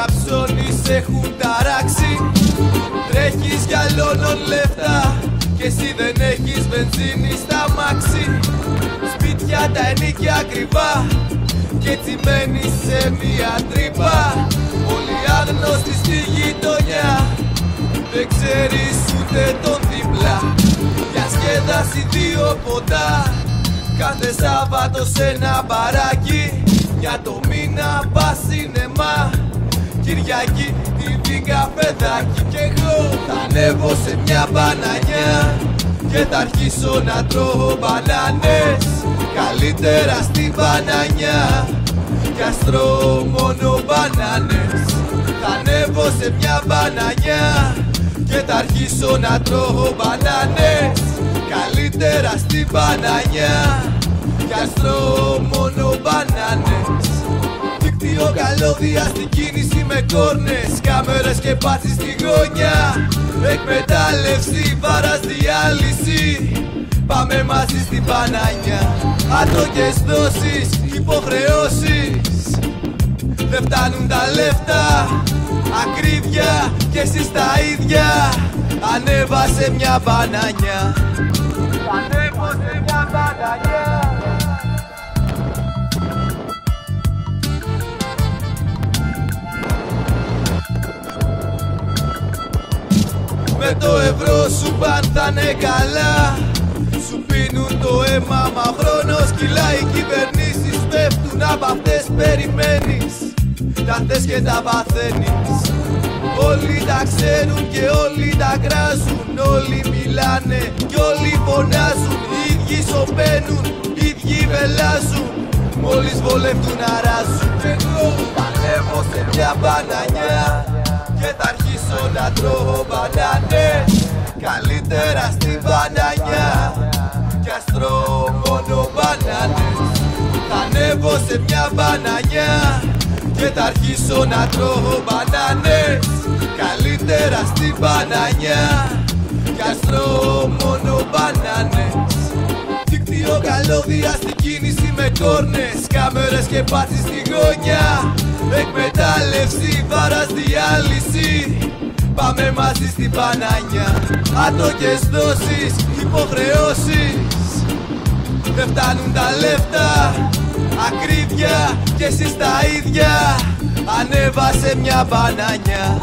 για ψώνι σε έχουν ταράξει. Τρέχεις για λόνων λεφτά και εσύ δεν έχεις βενζίνη στα μάξι. Σπίτια τα ενοίκια ακριβά και έτσι μένεις σε μια τρύπα. Όλοι άγνωστοι στη γειτονιά, δεν ξέρεις ούτε τον δίπλα. Για σκέδαση 2 ποτά κάθε Σάββατο σε ένα μπαράκι. Για το μήνα πας σινεμά, Κυριακή TV καφεδάκι. Κι εγώ θα ανέβω σε μια μπανανιά και θα αρχίσω να τρώω μπανάνες. Καλύτερα στη μπανανιά κι ας τρώω μόνο μπανάνες. Θα ανέβω σε μια μπανανιά και θα αρχίσω να τρώω μπανάνες. Καλύτερα στη μπανανιά κι ας τρώω μόνο μπανάνες. Δίκτυο καλώδια στην κίνηση με κόρνες, κάμερες και πάτσι στη γωνιά. Εκμετάλλευση, βάρας, διάλυση, πάμε μαζί στην μπανανιά. Άτοκες δόσεις, υποχρεώσεις, δεν φτάνουν τα λεφτά. Ακρίβεια και εσείς τα ίδια, ανέβασε μια μπανανιά. Ανέβω σε μια μπανανιά. Με το ευρώ σου παν θα είναι καλά. Σου πίνουν το αίμα μα ο χρόνος κυλάει. Οι κυβερνήσεις πέφτουν, απ' αυτές περιμένεις. Τα θες και τα παθαίνεις. Όλοι τα ξέρουν και όλοι τα κράζουν. Όλοι μιλάνε και όλοι φωνάζουν. Οι ίδιοι σωπαίνουν, οι ίδιοι βελάζουν. Μόλις βολεύτουν αράζουν. Κι εγώ θα ανέβω σε μια μπανανιά και θα αρχίσω να τρώω μπανάνες. Καλύτερα στην μπανανιά κι ας τρώω μόνο μπανάνες. Θα ανέβω σε μια μπανανιά και θα αρχίσω να τρώω μπανάνες. Καλύτερα στην μπανανιά κι ας τρώω μόνο μπανάνες. Δίκτυο καλώδια στην κίνηση με κόρνες, κάμερες και πάτσι στη γωνιά. Εκμετάλλευση, βάρας, διάλυση, πάμε μαζί στην μπανανιά. Άτοκες δόσεις, υποχρεώσεις, δεν φτάνουν τα λεφτά. Ακρίβεια και εσείς τα ίδια, ανέβασε μια μπανανιά.